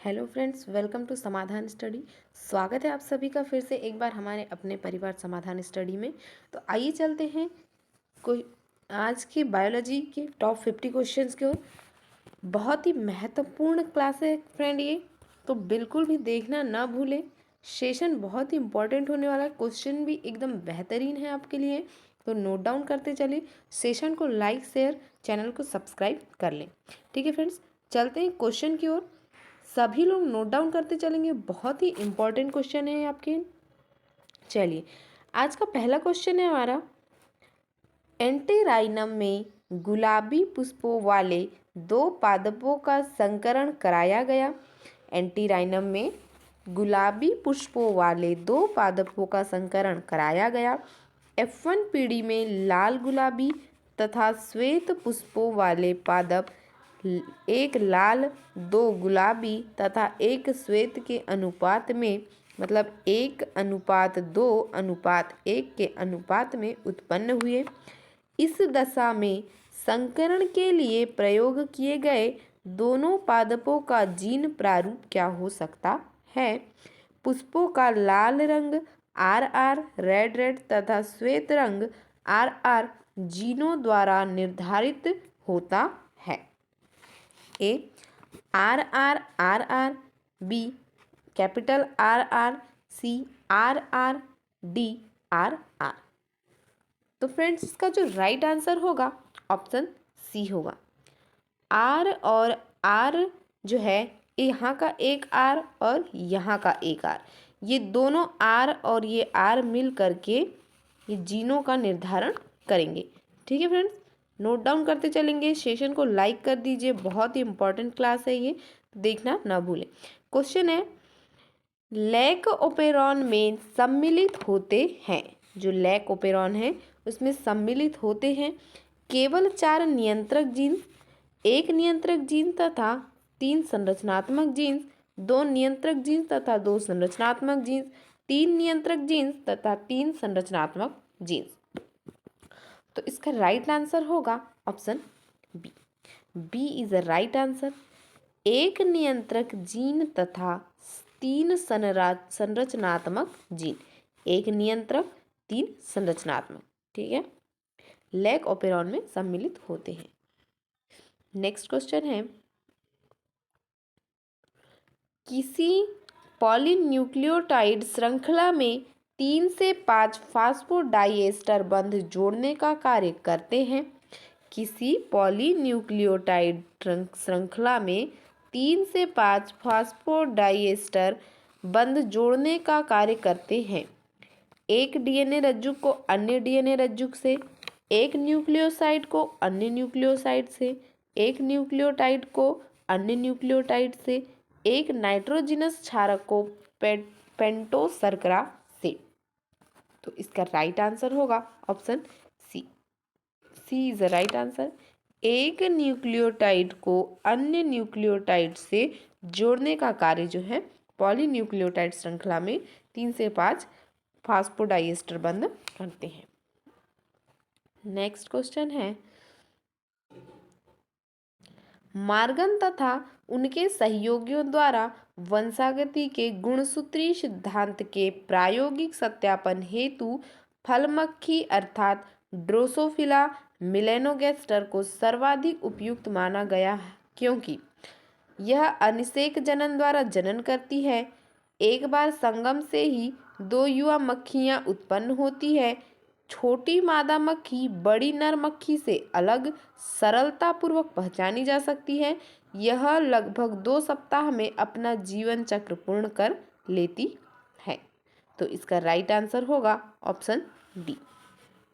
Hello friends, welcome to समाधान study. स्वागत है आप सभी का फिर से एक बार हमारे अपने परिवार समाधान स्टडी में। तो आइए चलते हैं कोई आज की बायोलॉजी के टॉप 50 क्वेश्चंस की ओर। बहुत ही महत्वपूर्ण क्लास है फ्रेंड ये, तो बिल्कुल भी देखना ना भूलें। सेशन बहुत ही इंपॉर्टेंट होने वाला है, क्वेश्चन भी एकदम बेहतरीन है आपके लिए, तो नोट डाउन करते चलिए। सेशन को लाइक शेयर, चैनल को सब्सक्राइब कर लें। ठीक है फ्रेंड्स, चलते हैं क्वेश्चन की ओर। सभी लोग नोट डाउन करते चलेंगे, बहुत ही इंपॉर्टेंट क्वेश्चन है आपके। चलिए, आज का पहला क्वेश्चन है हमारा, एंटीराइनम में गुलाबी पुष्पों वाले दो पादपों का संकरण कराया गया। एंटीराइनम में गुलाबी पुष्पों वाले दो पादपों का संकरण कराया गया। F1 पीढ़ी में लाल गुलाबी तथा श्वेत पुष्पों वाले पादप एक लाल, दो गुलाबी तथा एक श्वेत के अनुपात में, मतलब 1:2:1 के अनुपात में उत्पन्न हुए। इस दशा में संकरण के लिए प्रयोग किए गए दोनों पादपों का जीन प्रारूप क्या हो सकता है? पुष्पों का लाल रंग RR रेड रेड तथा श्वेत रंग RR जीनों द्वारा निर्धारित होता है। ए RR बी कैपिटल RR, सी RR, डी RR। तो फ्रेंड्स, इसका जो राइट आंसर होगा ऑप्शन सी होगा। आर और आर जो है, यहाँ का एक आर और यहाँ का एक आर, ये दोनों आर और ये आर मिल करके ये जीनों का निर्धारण करेंगे। ठीक है फ्रेंड्स, नोट डाउन करते चलेंगे। सेशन को लाइक कर दीजिए, बहुत ही इंपॉर्टेंट क्लास है ये, देखना ना भूलें। क्वेश्चन है, लैक ओपेरॉन में सम्मिलित होते हैं, जो लैक ओपेरॉन है उसमें सम्मिलित होते हैं केवल 4 नियंत्रक जीन्स, 1 नियंत्रक जीन तथा 3 संरचनात्मक जीन्स, 2 नियंत्रक जीन्स तथा 2 संरचनात्मक जीन्स, 3 नियंत्रक जीन्स तथा 3 संरचनात्मक जीन्स। तो इसका राइट आंसर होगा option B. B is the right answer. 1 नियंत्रक जीन तथा 3 संरचनात्मक जीन, 1 नियंत्रक 3 संरचनात्मक। ठीक है, लैक ओपेरॉन में सम्मिलित होते हैं। नेक्स्ट क्वेश्चन है, किसी पॉलीन्यूक्लियोटाइड श्रृंखला में 3 से 5 फास्फोडाइएस्टर बंध जोड़ने का कार्य करते हैं। किसी पॉलीन्यूक्लियोटाइड श्रृंखला में 3 से 5 फास्फोडाइएस्टर बंध जोड़ने का कार्य करते हैं। एक डीएनए रज्जु को अन्य डीएनए रज्जु से, एक न्यूक्लियोसाइड को अन्य न्यूक्लियोसाइड से, एक न्यूक्लियोटाइड को अन्य न्यूक्लियोटाइड से, एक नाइट्रोजिनस क्षारक को पेंटोस शर्करा से। तो इसका राइट आंसर होगा option C. C is the right answer. एक न्यूक्लियोटाइड को अन्य न्यूक्लियोटाइड से जोड़ने का कार्य जो है पॉलीन्यूक्लियोटाइड श्रृंखला में 3 से 5 फास्फोडाइएस्टर बंध करते हैं। नेक्स्ट क्वेश्चन है, मार्गन तथा उनके सहयोगियों द्वारा वंशागति के गुणसूत्री सिद्धांत के प्रायोगिक सत्यापन हेतु फल मक्खी अर्थात ड्रोसोफिला मेलेनोगैस्टर को सर्वाधिक उपयुक्त माना गया, क्योंकि यह अनिषेक जनन द्वारा जनन करती है। एक बार संगम से ही 2 युवा मक्खियां उत्पन्न होती है। छोटी मादा मक्खी बड़ी नर मक्खी से अलग सरलतापूर्वक पहचानी जा सकती है। यह लगभग 2 सप्ताह में अपना जीवन चक्र पूर्ण कर लेती है। तो इसका राइट आंसर होगा option D.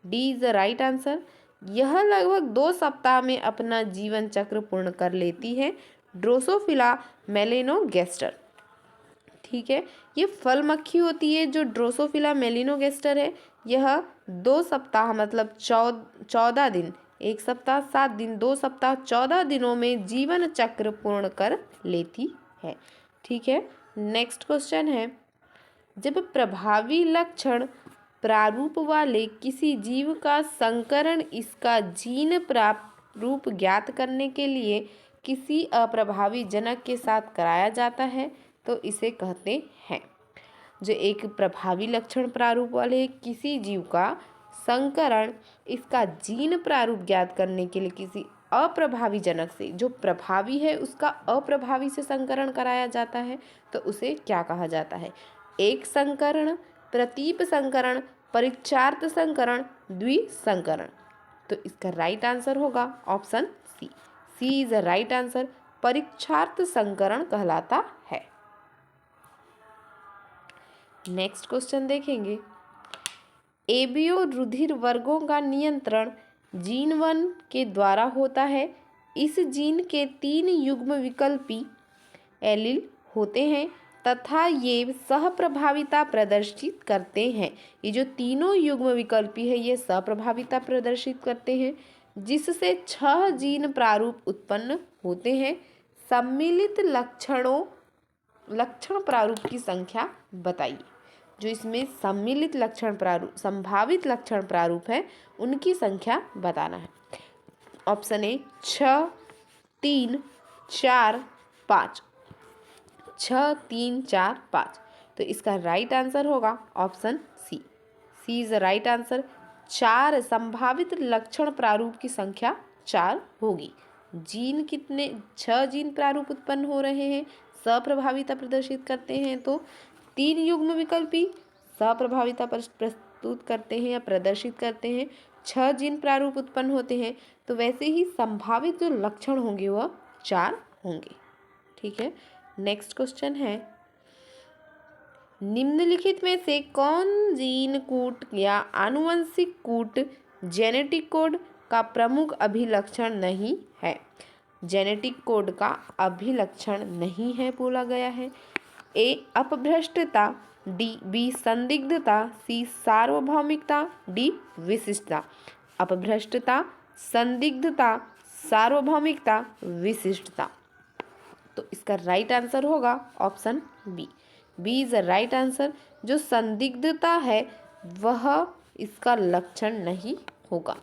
D is the right answer. यह लगभग 2 सप्ताह में अपना जीवन चक्र पूर्ण कर लेती है, ड्रोसोफिला मेलेनोगैस्टर। ठीक है, ये फल मक्खी होती है जो ड्रोसोफिला मेलिनोगेस्टर है। यह 2 सप्ताह मतलब 14 दिन, 1 सप्ताह 7 दिन, 2 सप्ताह 14 दिनों में जीवन चक्र पूर्ण कर लेती है। ठीक है, नेक्स्ट क्वेश्चन है, जब प्रभावी लक्षण प्रारूप वाले किसी जीव का संकरण इसका जीन प्रारूप ज्ञात करने के लिए किसी अप्रभावी जनक के साथ कराया जाता है तो इसे कहते हैं। जो एक प्रभावी लक्षण प्रारूप वाले किसी जीव का संकरण, इसका जीन प्रारूप ज्ञात करने के लिए किसी अप्रभावी जनक से, जो प्रभावी है उसका अप्रभावी से संकरण कराया जाता है तो उसे क्या कहा जाता है? एक संकरण, प्रतीप संकरण, परीक्षार्थ संकरण, द्विसंकरण। तो इसका राइट आंसर होगा option C. C is the right answer. परीक्षार्थ संकरण कहलाता है। नेक्स्ट क्वेश्चन देखेंगे। एबीओ रुधिर वर्गों का नियंत्रण जीन 1 के द्वारा होता है। इस जीन के 3 युग्म विकल्पी एलील होते हैं तथा ये सहप्रभाविता प्रदर्शित करते हैं। ये जो तीनों युग्म विकल्पी है ये सहप्रभाविता प्रदर्शित करते हैं, जिससे 6 जीन प्रारूप उत्पन्न होते हैं। सम्मिलित लक्षण प्रारूप की संख्या बताइए। जो इसमें सम्मिलित लक्षण प्रारूप, संभावित लक्षण प्रारूप है, उनकी संख्या बताना है। Option A 6, 3, 4, 5। 6, 3, 4, 5। तो इसका राइट आंसर होगा option C. C is the right answer. 4 संभावित लक्षण प्रारूप की संख्या 4 होगी। जीन कितने? 6 जीन प्रारूप उत्पन्न हो रहे हैं, सप्रभाविता प्रदर्शित करते हैं, तो 3 युग्म विकल्पी सप्रभाविता प्रस्तुत करते हैं या प्रदर्शित करते हैं। 6 जीन प्रारूप उत्पन्न होते हैं, तो वैसे ही संभावित जो लक्षण होंगे वह 4 होंगे। ठीक है। नेक्स्ट क्वेश्चन है, निम्नलिखित में से कौन जीन कूट या आनुवंशिक कूट जेनेटिक कोड का प्रमुख अभिलक्षण नहीं है? जेनेटिक कोड का अभिलक्षण नहीं है बोला गया है। ए अपभ्रष्टता, बी संदिग्धता, सी सार्वभौमिकता, डी विशिष्टता। अपभ्रष्टता, संदिग्धता, सार्वभौमिकता, विशिष्टता। तो इसका राइट आंसर होगा option B. B is the right answer. जो संदिग्धता है वह इसका लक्षण नहीं होगा।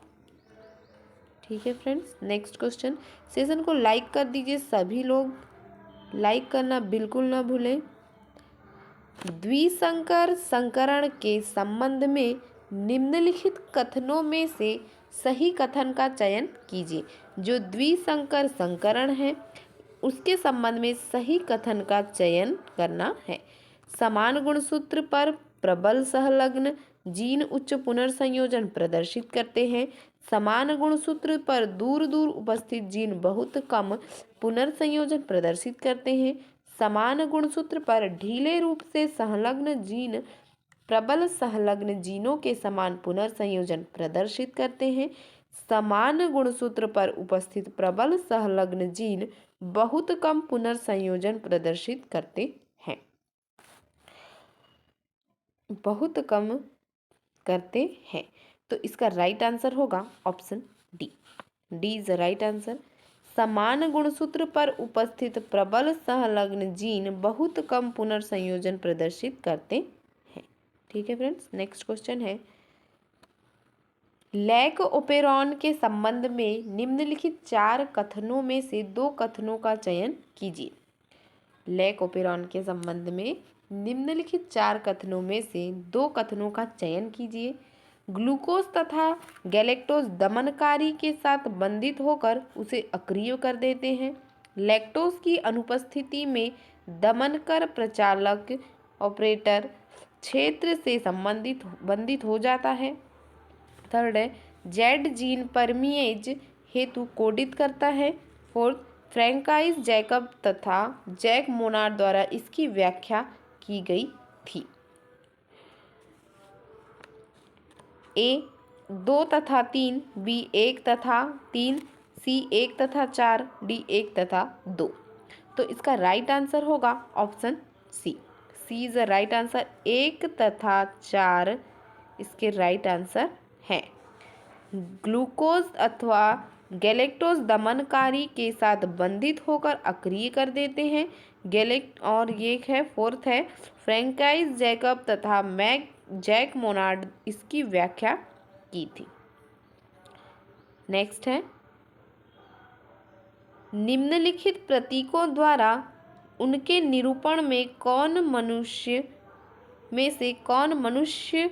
ठीक है फ्रेंड्स। Next question. सेशन को लाइक कर दीजिए, सभी लोग लाइक करना बिल्कुल ना भूलें। द्विसंकर संकरण के संबंध में निम्नलिखित कथनों में से सही कथन का चयन कीजिए। जो द्विसंकर संकरण है उसके संबंध में सही कथन का चयन करना है। समान गुणसूत्र पर प्रबल सहलग्न जीन उच्च पुनर्संयोजन प्रदर्शित करते हैं। समान गुणसूत्र पर दूर दूर उपस्थित जीन बहुत कम पुनर्संयोजन प्रदर्शित करते हैं। समान गुणसूत्र पर ढीले रूप से संलग्न जीन प्रबल संलग्न जीनों के समान पुनर्संयोजन प्रदर्शित करते हैं। समान गुणसूत्र पर उपस्थित प्रबल संलग्न जीन बहुत कम पुनर्संयोजन प्रदर्शित करते हैं। बहुत कम करते हैं। तो इसका राइट आंसर होगा option D. D is the right answer. समान गुणसूत्र पर उपस्थित प्रबल संलग्न जीन बहुत कम पुनर्संयोजन प्रदर्शित करते हैं। ठीक है फ्रेंड्स। नेक्स्ट क्वेश्चन है, लैक ओपेरॉन के संबंध में निम्नलिखित 4 कथनों में से 2 कथनों का चयन कीजिए। लैक ओपेरॉन के संबंध में निम्नलिखित 4 कथनों में से 2 कथनों का चयन कीजिए। ग्लूकोज तथा गैलेक्टोज दमनकारी के साथ बंधित होकर उसे अक्रिय कर देते हैं। लैक्टोज की अनुपस्थिति में दमनकर प्रचालक ऑपरेटर क्षेत्र से बंधित हो जाता है। थर्ड है, जेड जीन परमिएज हेतु कोडित करता है। फोर्थ, फ्रैंकाइज जैकब तथा जैक मोनार्ड द्वारा इसकी व्याख्या की गई थी। ए 2 तथा 3, बी 1 तथा 3, सी 1 तथा 4, डी 1 तथा 2। तो इसका राइट आंसर होगा option C. C is the right answer. 1 तथा 4 इसके राइट आंसर हैं। ग्लूकोज अथवा गैलेक्टोज दमनकारी के साथ बंधित होकर अक्रिय कर देते हैं। और ये है फोर्थ है, फ्रैंकाइज जैकब तथा जैक मोनार्ड इसकी व्याख्या की थी। नेक्स्ट है, निम्नलिखित प्रतीकों द्वारा उनके निरूपण में कौन मनुष्य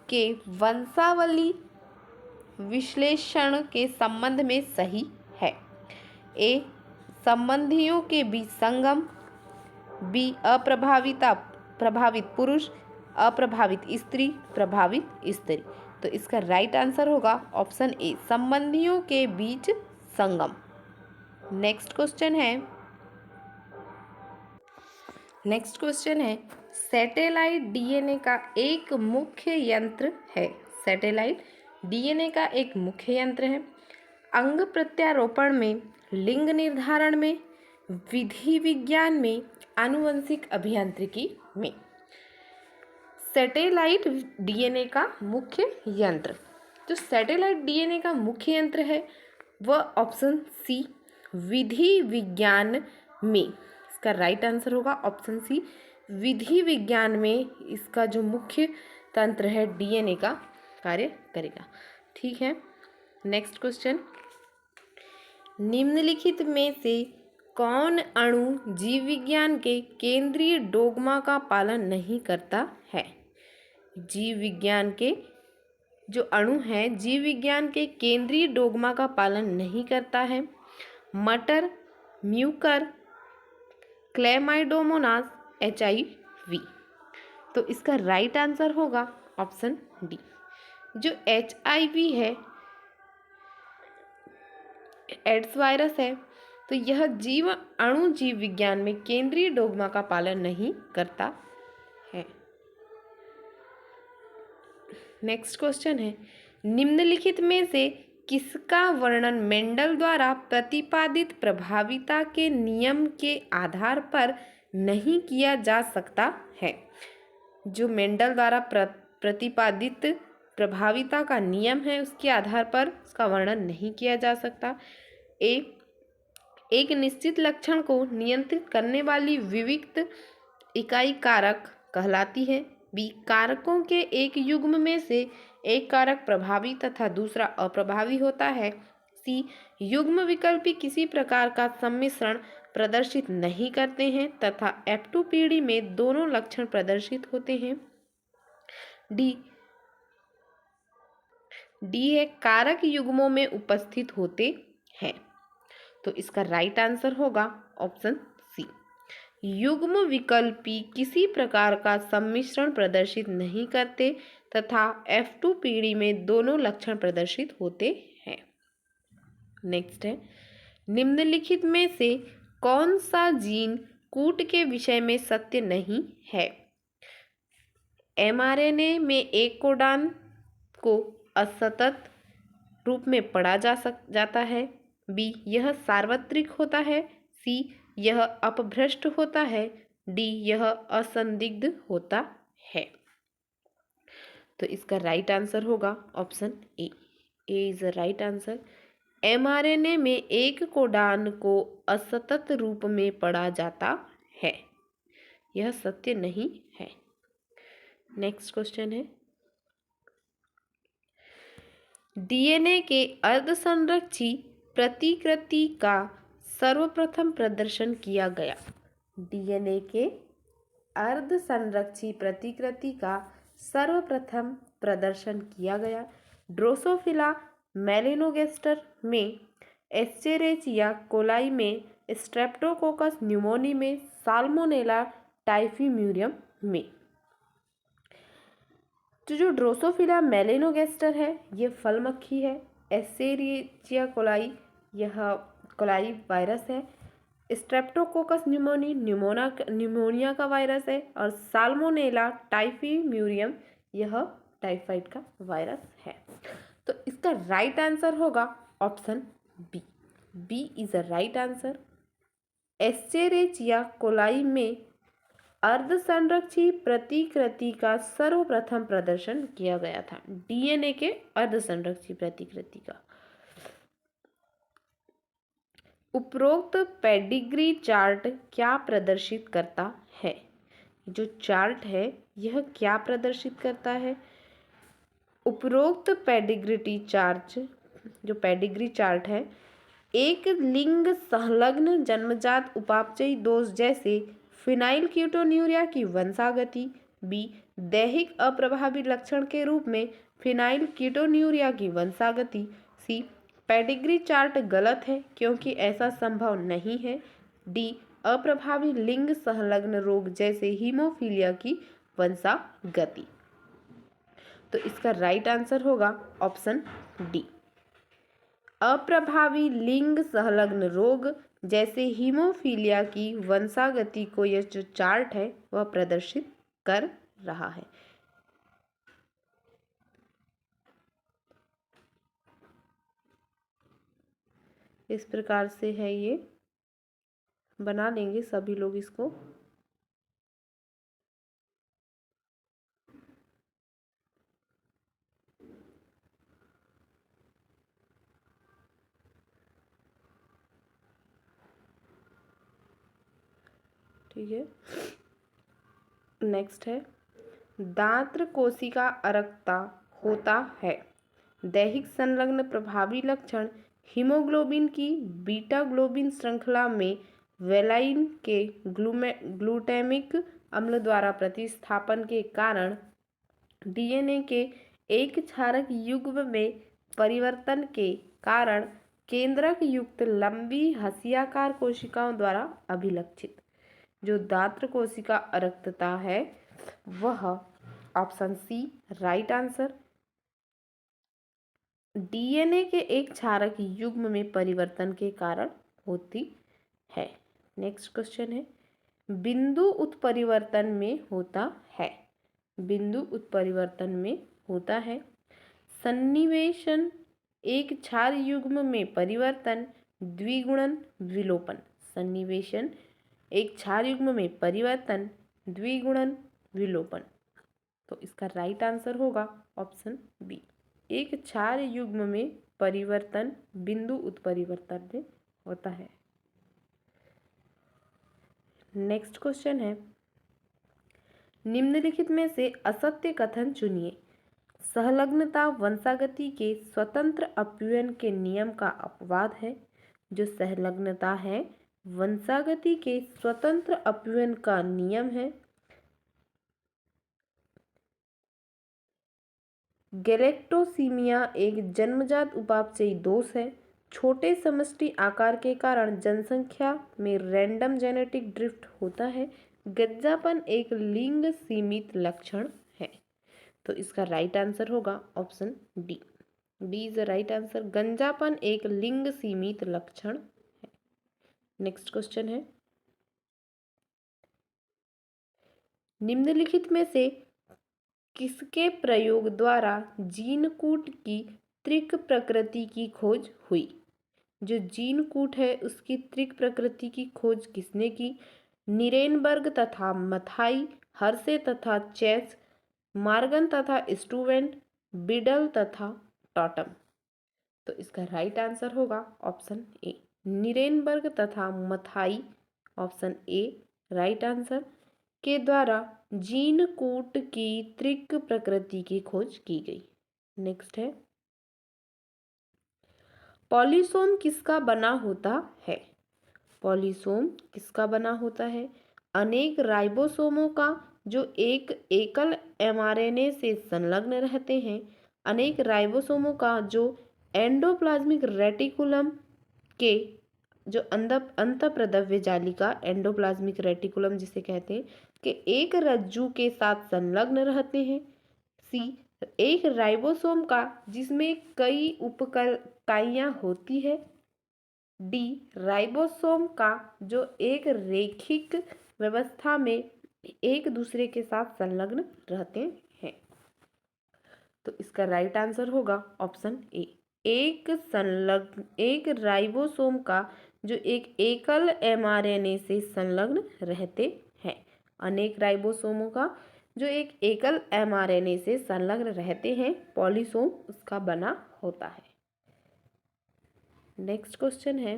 के वंशावली विश्लेषण के संबंध में सही है? ए, संबंधियों के बीच संगम, बी, प्रभावित पुरुष, अप्रभावित स्त्री, प्रभावित स्त्री। तो इसका राइट आंसर होगा ऑप्शन ए, संबंधियों के बीच संगम। नेक्स्ट क्वेश्चन है सैटेलाइट डीएनए का एक मुख्य यंत्र है। सैटेलाइट डीएनए का एक मुख्य यंत्र है। अंग प्रत्यारोपण में, लिंग निर्धारण में, विधि विज्ञान में, आनुवंशिक अभियांत्रिकी में। सैटेलाइट डीएनए का मुख्य यंत्र, जो सैटेलाइट डीएनए का मुख्य यंत्र है वह ऑप्शन सी, विधि विज्ञान में। इसका राइट आंसर होगा ऑप्शन सी, विधि विज्ञान में इसका जो मुख्य तंत्र है डीएनए का कार्य करेगा। ठीक है, नेक्स्ट क्वेश्चन, निम्नलिखित में से कौन अणु जीव विज्ञान के केंद्रीय डोगमा का पालन नहीं करता है? जीव विज्ञान के जो अणु हैं जीव विज्ञान के केंद्रीय डोगमा का पालन नहीं करता है। मटर, म्यूकर, क्लेमाइडोमोनास, HIV। तो इसका राइट आंसर होगा ऑप्शन डी। जो HIV है, एड्स वायरस है, तो यह जीव विज्ञान में केंद्रीय डोगमा का पालन नहीं करता है। नेक्स्ट क्वेश्चन है, निम्नलिखित में से किसका वर्णन मेंडल द्वारा प्रतिपादित प्रभाविता के नियम के आधार पर नहीं किया जा सकता है? जो मेंडल द्वारा प्रतिपादित प्रभाविता का नियम है उसके आधार पर उसका वर्णन नहीं किया जा सकता। ए, एक निश्चित लक्षण को नियंत्रित करने वाली विविक्त इकाई कारक कहलाती है। बी, कारकों के एक युग्म में से एक कारक प्रभावी तथा दूसरा अप्रभावी होता है। सी, युग्म विकल्पी किसी प्रकार का सम्मिश्रण प्रदर्शित नहीं करते हैं तथा F2 पीढ़ी में दोनों लक्षण प्रदर्शित होते हैं। डी है, कारक युग्मों में उपस्थित होते हैं। तो इसका राइट आंसर होगा ऑप्शन सी, युग्म विकल्पी किसी प्रकार का सम्मिश्रण प्रदर्शित नहीं करते तथा F2 पीढ़ी में दोनों लक्षण प्रदर्शित होते हैं। नेक्स्ट है, निम्नलिखित में से कौन सा जीन कूट के विषय में सत्य नहीं है? mRNA में एक कोडान को असतत रूप में पढ़ा जाता है। बी, यह सार्वत्रिक होता है। सी, यह अपभ्रष्ट होता है। डी, यह असंदिग्ध होता है। तो इसका राइट आंसर होगा option A. Is the right answer. mRNA में एक कोडान को असतत रूप में पढ़ा जाता है, यह सत्य नहीं है। नेक्स्ट क्वेश्चन है, डीएनए के अर्धसंरक्षी प्रतिकृति का सर्वप्रथम प्रदर्शन किया गया। डीएनए के अर्धसंरक्षी प्रतिकृति का सर्वप्रथम प्रदर्शन किया गया। ड्रोसोफिला मेलानोगास्टर में, एस्चेरिचिया कोलाई में, स्ट्रेप्टोकोकस न्यूमोनी में, साल्मोनेला टाइफीम्यूरियम में। तो जो ड्रोसोफिला मेलानोगास्टर है ये फल मक्खी है। एस्चेरिचिया कोलाई यह कोलाई वायरस है। स्ट्रेप्टोकोकस न्यूमोनी न्यूमोनिया का वायरस है। और साल्मोनेला टाइफीम्यूरियम यह टाइफाइड का वायरस है। तो इसका राइट आंसर होगा option B. B is a right answer. Escherichia coli में अर्धसंरक्षी प्रतिकृति का सर्वप्रथम प्रदर्शन किया गया था। डीएनए के अर्धसंरक्षी प्रतिकृति का। उपरोक्त पेडिग्री चार्ट क्या प्रदर्शित करता है? जो चार्ट है यह क्या प्रदर्शित करता है? उपरोक्त पेडिग्री चार्ट जो पेडिग्री चार्ट है एक लिंग संलग्न जन्मजात उपापचयी दोष जैसे फिनाइलकीटोन्यूरिया की वंशागति। बी, दैहिक अप्रभावी लक्षण के रूप में फिनाइलकीटोन्यूरिया की वंशागति। सी, पेडिग्री चार्ट गलत है क्योंकि ऐसा संभव नहीं है। डी, अप्रभावी लिंग संलग्न रोग जैसे हीमोफीलिया की वंशागति। तो इसका राइट आंसर होगा ऑप्शन डी, अप्रभावी लिंग संलग्न रोग जैसे हीमोफीलिया की वंशागति को यह जो चार्ट है वह प्रदर्शित कर रहा है। इस प्रकार से है, ये बना लेंगे सभी लोग इसको। ठीक है, नेक्स्ट है, दांत्र कोशिका अरक्ता होता है। दैहिक संलग्न प्रभावी लक्षण हीमोग्लोबिन की बीटा ग्लोबिन श्रृंखला में वेलाइन के ग्लूटामिक अम्ल द्वारा प्रतिस्थापन के कारण डीएनए के एक क्षारक युग्म में परिवर्तन के कारण केंद्रक युक्त लंबी हसियाकार कोशिकाओं द्वारा अभिलक्षित जो दांत्र कोशिका अरक्तता है वह option C right answer, DNA के एक क्षारक युग्म में परिवर्तन के कारण होती है। नेक्स्ट क्वेश्चन है, बिंदु उत्परिवर्तन में होता है। बिंदु उत्परिवर्तन में होता है सन्निवेशन, एक क्षार युग्म में परिवर्तन, द्विगुणन, विलोपन। सन्निवेशन, एक क्षार युग्म में परिवर्तन, द्विगुणन, विलोपन। तो इसका राइट आंसर होगा ऑप्शन बी, एक क्षार युग्म में परिवर्तन बिंदु उत्परिवर्तन में होता है। नेक्स्ट क्वेश्चन है, निम्नलिखित में से असत्य कथन चुनिए। संलग्नता वंशागति के स्वतंत्र अपव्यय के नियम का अपवाद है। जो संलग्नता है वंशागति के स्वतंत्र अपव्यय का नियम है। गैलेक्टोसीमिया एक जन्मजात उपापचयी दोष है। छोटे समष्टि आकार के कारण जनसंख्या में रैंडम जेनेटिक ड्रिफ्ट होता है। गंजापन एक लिंग सीमित लक्षण है। तो इसका राइट आंसर होगा option D, D is the right answer, गंजापन एक लिंग सीमित लक्षण है। नेक्स्ट क्वेश्चन है, निम्नलिखित में से किसके प्रयोग द्वारा जीनकूट की त्रिक प्रकृति की खोज हुई। जो जीनकूट है उसकी त्रिक प्रकृति की खोज किसने की। निरेनबर्ग तथा मथाई, हर्से तथा चेस, मार्गन तथा स्टूवेंट, बिडल तथा टॉटम। तो इसका राइट आंसर होगा ऑप्शन ए, निरेनबर्ग तथा Mathai, option A right answer, के द्वारा जीनकूट की त्रिक प्रकृति की खोज की गई। नेक्स्ट है, पॉलीसोम किसका बना होता है। पॉलीसोम किसका बना होता है। अनेक राइबोसोमों का जो एक एकल एमआरएनए से संलग्न रहते हैं। अनेक राइबोसोमों का जो एंडोप्लाज्मिक रेटिकुलम के जो अंतःप्रद्रव्य जालिका एंडोप्लाज्मिक रेटिकुलम जिसे कहते हैं कि एक रज्जु के साथ संलग्न रहते हैं। सी, एक राइबोसोम का जिसमें कई उपइकाइयां होती है। डी, राइबोसोम का जो एक रैखिक व्यवस्था में एक दूसरे के साथ संलग्न रहते हैं। तो इसका राइट आंसर होगा ऑप्शन ए, एक राइबोसोम का जो एक एकल एमआरएनए से संलग्न रहते हैं। अनेक राइबोसोमों का जो एक एकल एमआरएनए से संलग्न रहते हैं, पॉलीसोम उसका बना होता है। नेक्स्ट क्वेश्चन है,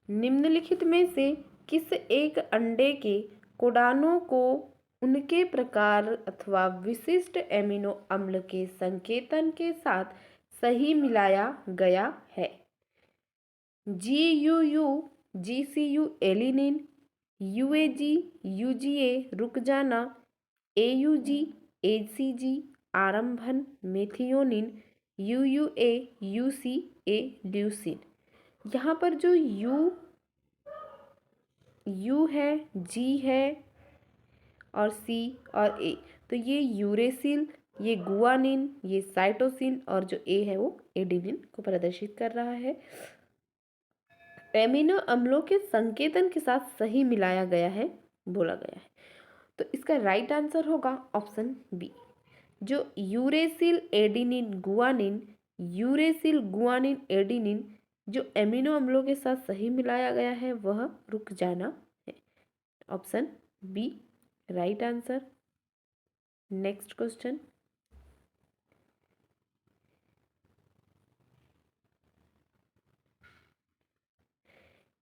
निम्नलिखित में से किस एक अंडे के कोडानों को उनके प्रकार अथवा विशिष्ट एमिनो अम्ल के संकेतन के साथ सही मिलाया गया है। GUU GCU alanine, UAG UGA रुक जाना, AUG ACG आरंभन, मेथियोनिन, UUA UCA ल्यूसिन। यहाँ पर जो यू है, जी है और सी और ए, तो ये यूरेसिल, ये गुआनिन, ये साइटोसिन और जो ए है वो एडेनिन को प्रदर्शित कर रहा है। एमिनो अम्लों के संकेतन के साथ सही मिलाया गया है बोला गया है। तो इसका राइट आंसर होगा ऑप्शन बी। जो uracil adenine guanine, uracil guanine adenine जो एमिनो अम्लों के साथ सही मिलाया गया है वह रुक जाना है। Option B right answer. Next question,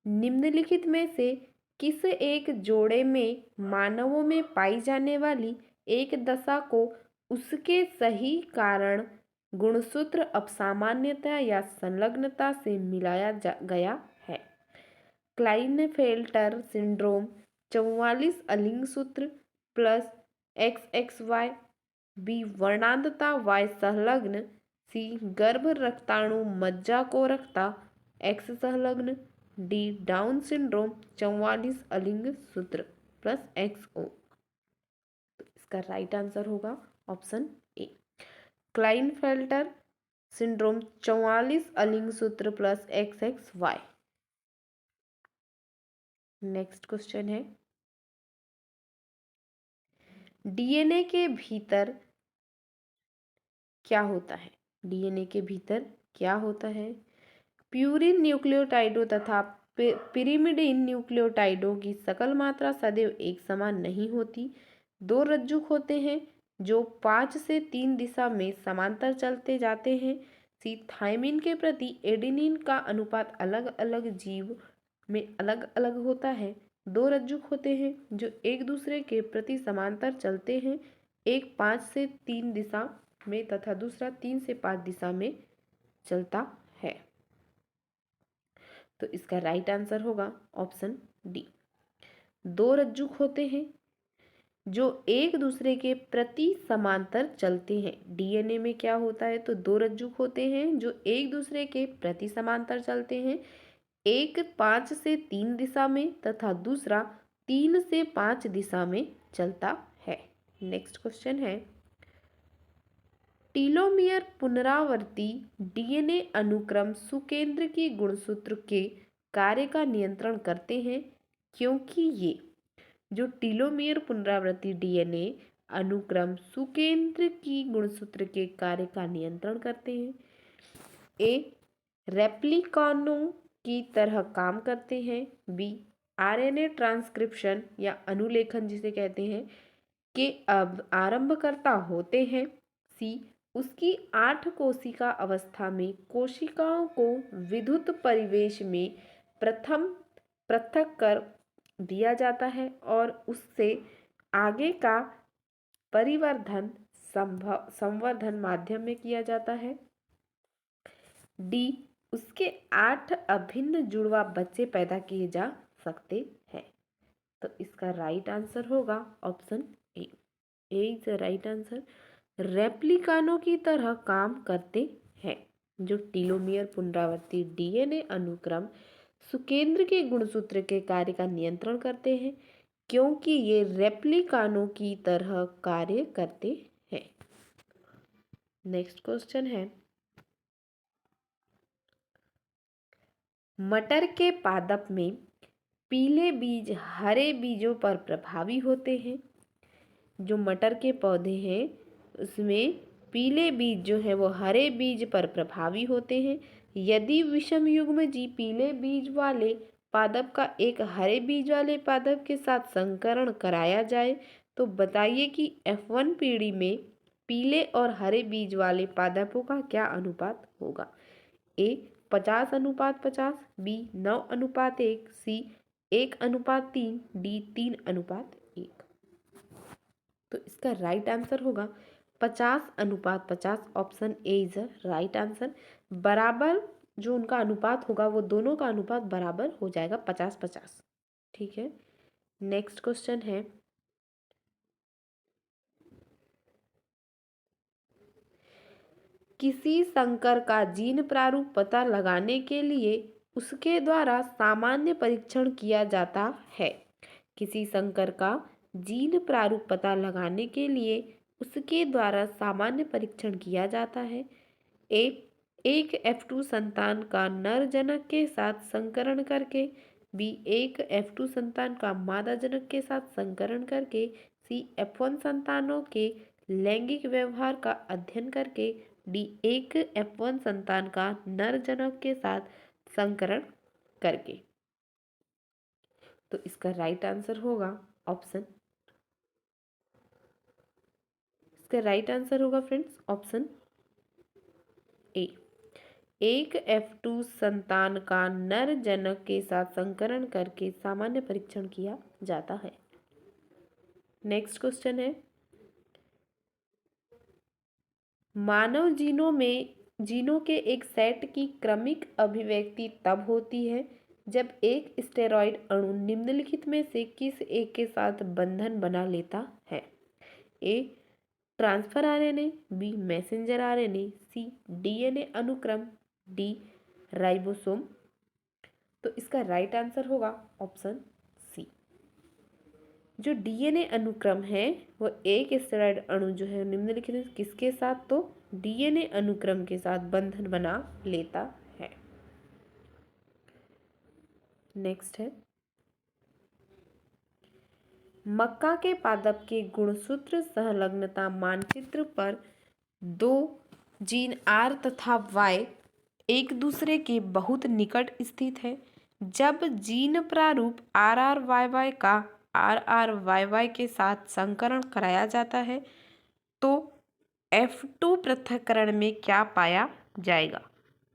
निम्नलिखित में से किस एक जोड़े में मानवों में पाई जाने वाली एक दशा को उसके सही कारण गुणसूत्र अपसामान्यता या संलग्नता से मिलाया गया है? क्लाइनेफेल्टर सिंड्रोम, 44 अलिंग सूत्र प्लस XXY, बी वर्णांतता Y संलग्न, सी गर्भ रक्ताणु मज्जा को रखता X संलग्न, डी डाउन सिंड्रोम 44 अलिंग सूत्र प्लस XO। तो इसका राइट आंसर होगा ऑप्शन ए, क्लाइनफेल्टर सिंड्रोम 44 अलिंग सूत्र प्लस XXY। नेक्स्ट क्वेश्चन है, डीएनए के भीतर क्या होता है? डीएनए के भीतर क्या होता है? प्यूरिन न्यूक्लियोटाइडों तथा पिरिमिडिन न्यूक्लियोटाइडों की सकल मात्रा सदैव एक समान नहीं होती। दो रज्जुक होते हैं जो 5 से 3 दिशा में समांतर चलते जाते हैं। सी थायमिन के प्रति एडेनिन का अनुपात अलग अलग जीव में अलग अलग होता है। दो रज्जुक होते हैं जो एक दूसरे के प्रति समांतर चलते हैं, एक 5 से 3 दिशा में तथा दूसरा 3 से 5 दिशा में चलता है। तो इसका राइट आंसर होगा ऑप्शन डी। दो रज्जुक होते हैं जो एक दूसरे के प्रति समांतर चलते हैं। डीएनए में क्या होता है? तो दो रज्जुक होते हैं जो एक दूसरे के प्रति समांतर चलते हैं, एक 5 से 3 दिशा में तथा दूसरा 3 से 5 दिशा में चलता है। नेक्स्ट क्वेश्चन है, टीलोमियर पुनरावर्ती डीएनए अनुक्रम सुकेंद्र की गुणसूत्र के कार्य का नियंत्रण करते हैं, क्योंकि ये जो टीलोमियर पुनरावृत्ति डीएनए अनुक्रम सुकेंद्र की गुणसूत्र के कार्य का नियंत्रण करते हैं। ए रेप्लिकानों की तरह काम करते हैं, बी आरएनए ट्रांसक्रिप्शन या अनुलेखन जिसे कहते हैं के अब आरंभकर्ता होते हैं, सी उसकी 8 कोशिका अवस्था में कोशिकाओं को विद्युत परिवेश में प्रथम पृथक कर दिया जाता है और उससे आगे का परिवर्धन संवर्धन माध्यम में किया जाता है, डी उसके 8 अभिन्न जुड़वा बच्चे पैदा किए जा सकते हैं। तो इसका राइट आंसर होगा option A. Is the right answer. रेप्लिकानों की तरह काम करते हैं जो टीलोमियर पुनरावर्ती डीएनए अनुक्रम सुकेंद्र के गुणसूत्र के कार्य का नियंत्रण करते हैं, क्योंकि ये रेप्लिकानों की तरह कार्य करते हैं। नेक्स्ट क्वेश्चन है, मटर के पादप में पीले बीज हरे बीजों पर प्रभावी होते हैं। जो मटर के पौधे हैं उसमें पीले बीज जो है वो हरे बीज पर प्रभावी होते हैं। यदि विषम युग्म जी पीले बीज वाले पादप का एक हरे बीज वाले पादप के साथ संकरण कराया जाए तो बताइए कि F1 पीढ़ी में पीले और हरे बीज वाले पादपों का क्या अनुपात होगा? ए 50:50, बी 9:1, सी 1:3, डी 3:1। तो इसका राइट आंसर होगा 50:50, option A is the right answer. बराबर जो उनका अनुपात होगा वो दोनों का अनुपात बराबर हो जाएगा 50-50। ठीक है, नेक्स्ट क्वेश्चन है, किसी संकर का जीन प्रारूप पता लगाने के लिए उसके द्वारा सामान्य परीक्षण किया जाता है। किसी संकर का जीन प्रारूप पता लगाने के लिए उसके द्वारा सामान्य परीक्षण किया जाता है। एक F2 संतान का नर जनक के साथ संकरण करके, बी एक F2 संतान का मादा जनक के साथ संकरण करके, सी F1 संतानों के लैंगिक व्यवहार का अध्ययन करके, डी एक F1 संतान का नर जनक के साथ संकरण करके। तो इसका राइट आंसर होगा ऑप्शन, इसका राइट आंसर होगा फ्रेंड्स ऑप्शन ए। एक F2 संतान का नर जनक के साथ संकरण करके सामान्य परीक्षण किया जाता है। नेक्स्ट क्वेश्चन है, मानव जीनों के एक सेट की क्रमिक अभिव्यक्ति तब होती है जब एक स्टेरॉयड अणु निम्नलिखित में से किस एक के साथ बंधन बना लेता है। A transfer RNA, B messenger RNA, C DNA अनुक्रम, डी राइबोसोम। तो इसका राइट आंसर होगा ऑप्शन सी। जो डीएनए अनुक्रम है वो एक स्टेरॉयड अणु जो है निम्नलिखित किसके साथ, तो डीएनए अनुक्रम के साथ बंधन बना लेता है। नेक्स्ट है, मक्का के पादप के गुणसूत्र संलग्नता मानचित्र पर दो जीन आर तथा वाई एक दूसरे के बहुत निकट स्थित है। जब जीन प्रारूप RRYY का RRYY के साथ संकरण कराया जाता है तो F2 पृथक्करण में क्या पाया जाएगा।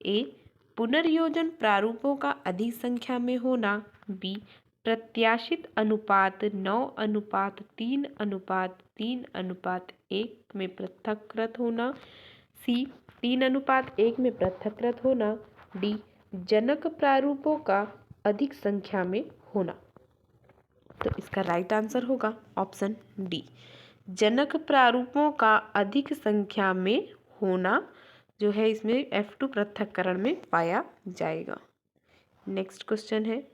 ए पुनर्योजन प्रारूपों का अधिक संख्या में होना, बी प्रत्याशित अनुपात 9:3:3:1 में पृथक्कृत होना, सी 3:1 में पृथक्कृत होना, डी जनक प्रारूपों का अधिक संख्या में होना। तो इसका राइट आंसर होगा ऑप्शन डी, जनक प्रारूपों का अधिक संख्या में होना जो है इसमें F2 पृथक्करण में पाया जाएगा। नेक्स्ट क्वेश्चन है,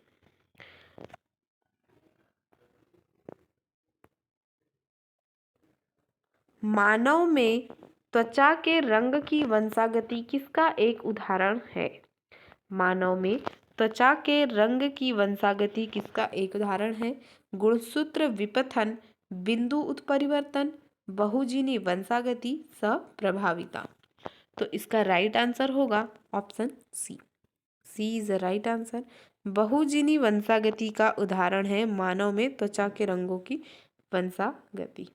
मानव में त्वचा के रंग की वंशागति किसका एक उदाहरण है। मानव में त्वचा के रंग की वंशागति किसका एक उदाहरण है। गुणसूत्र विपथन, बिंदु उत्परिवर्तन, बहुजीनी वंशागति, सप्रभाविता। तो इसका राइट आंसर होगा option C. C is the right answer. बहुजीनी वंशागति का उदाहरण है मानव में त्वचा के रंगों की वंशागति।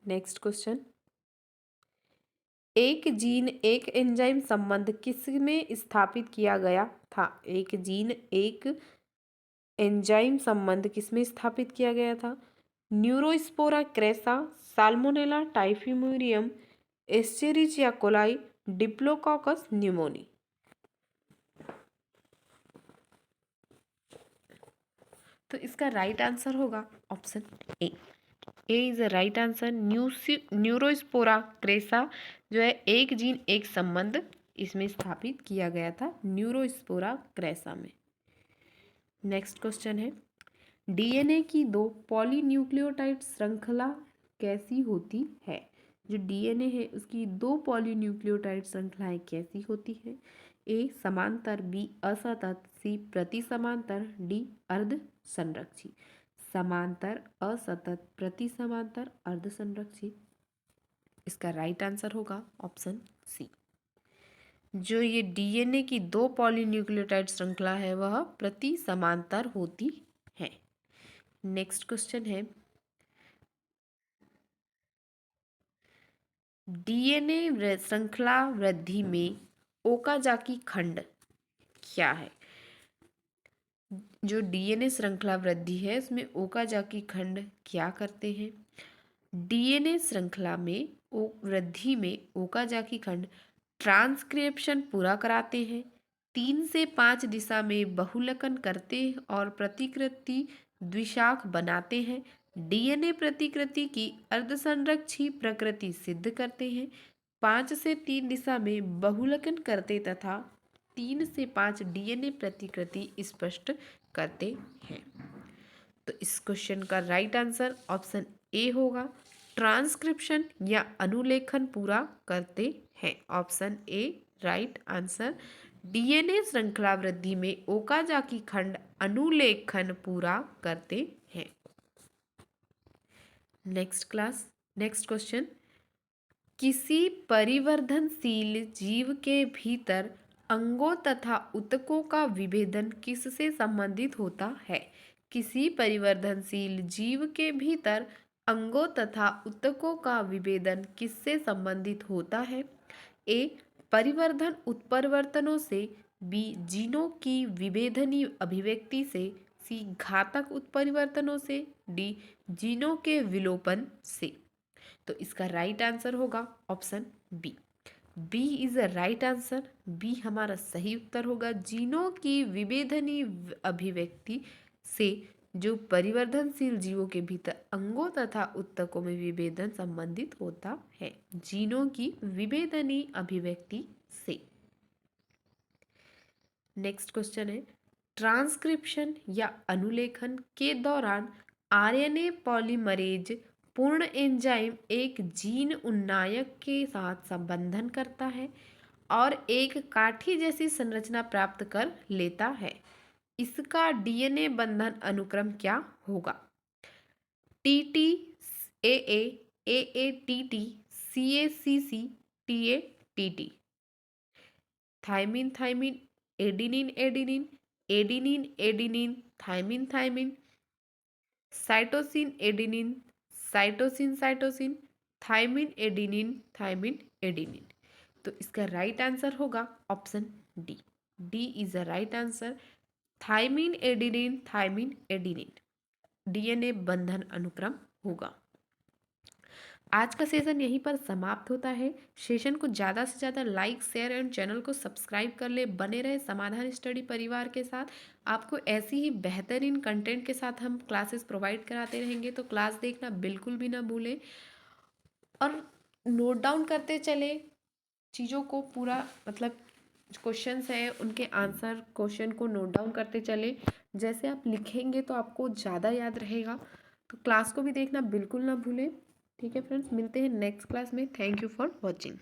नेक्स्ट क्वेश्चन, एक जीन एक एंजाइम संबंध किसमें स्थापित किया गया था। एक जीन एक एंजाइम संबंध किसमें स्थापित किया गया था। Neurospora crassa, Salmonella typhimurium, Escherichia coli, Diplococcus pneumoniae. तो इसका राइट आंसर होगा option A. A is the right answer. Neurospora crassa जो है एक जीन एक संबंध इसमें स्थापित किया गया था न्यूरोस्पोरा क्रेसा में। नेक्स्ट क्वेश्चन है, डीएनए की दो पॉलीन्यूक्लियोटाइड श्रृंखला कैसी होती है। जो डीएनए है उसकी दो पॉलीन्यूक्लियोटाइड श्रृंखलाएं कैसी होती है। ए समांतर, बी असतत, सी प्रति समांतर, डी अर्ध संरक्षी। समांतर, असतत, प्रति समांतर, अर्ध संरक्षी। इसका राइट आंसर होगा ऑप्शन सी। जो ये डीएनए की दो पॉलीन्यूक्लियोटाइड श्रृंखला है वह प्रति समांतर होती है। नेक्स्ट क्वेश्चन है, डीएनए श्रृंखला वृद्धि में ओकाजाकी खंड क्या है। जो डीएनए श्रृंखला वृद्धि है उसमें ओकाजाकी खंड क्या करते हैं। डीएनए श्रृंखला में वृद्धि में ओकाजाकी खंड ट्रांसक्रिप्शन पूरा कराते हैं, 3 से 5 दिशा में बहुलकन करते हैं और प्रतिकृति द्विशाख बनाते हैं। डीएनए प्रतिकृति की अर्धसंरक्षी प्रकृति सिद्ध करते हैं, 5 से 3 दिशा में बहुलकन करते तथा 3 से 5 डीएनए प्रतिकृति स्पष्ट करते हैं। तो इस क्वेश्चन का राइट आंसर ऑप्शन ए होगा, ट्रांसक्रिप्शन या अनुलेखन पूरा करते हैं। Option A right answer. DNA श्रृंखला वृद्धि में ओकाजाकी खंड अनुलेखन पूरा करते हैं। नेक्स्ट क्वेश्चन, किसी परिवर्धनशील जीव के भीतर अंगों तथा ऊतकों का विभेदन किससे संबंधित होता है? किसी परिवर्धनशील जीव के भीतर अंगों तथा ऊतकों का विभेदन किससे संबंधित होता है? ए परिवर्धन उत्परिवर्तनों से, बी जीनों की विभेदनीय अभिव्यक्ति से, सी घातक उत्परिवर्तनों से, डी जीनों के विलोपन से। तो इसका राइट आंसर होगा option B. B is a right answer. B हमारा सही उत्तर होगा। जीनों की विभेदनीय अभिव्यक्ति से जो परिवर्धनशील जीवों के भीतर अंगों तथा ऊतकों में विभेदन संबंधित होता है, जीनों की विभेदनीय अभिव्यक्ति से। नेक्स्ट क्वेश्चन है, ट्रांसक्रिप्शन या अनुलेखन के दौरान आरएनए पॉलीमरेज पूर्ण एंजाइम एक जीन उन्नायक के साथ संबंधन करता है और एक काठी जैसी संरचना प्राप्त कर लेता है। इसका डीएनए बंधन अनुक्रम क्या होगा? TT AA, AATT, CACC, TATT. Thymine thymine, adenine adenine, adenine adenine, thymine thymine, cytosine adenine, cytosine cytosine, thymine adenine, thymine adenine. तो इसका राइट आंसर होगा option D. D is a right answer. Thymine adenine, thymine adenine DNA बंधन अनुक्रम होगा। आज का session यहीं पर समाप्त होता है। सेशन को ज़्यादा से ज़्यादा लाइक, शेयर एंड चैनल को सब्सक्राइब कर ले। बने रहे समाधान स्टडी परिवार के साथ। आपको ऐसी ही बेहतरीन कंटेंट के साथ हम क्लासेस प्रोवाइड कराते रहेंगे, तो क्लास देखना बिल्कुल भी ना भूलें और नोट डाउन करते चले चीज़ों को पूरा, मतलब क्वेश्चंस हैं उनके आंसर क्वेश्चन को नोट डाउन करते चले। जैसे आप लिखेंगे तो आपको ज़्यादा याद रहेगा। तो क्लास को भी देखना बिल्कुल ना भूलें। ठीक है फ्रेंड्स, मिलते हैं नेक्स्ट क्लास में। Thank you for watching.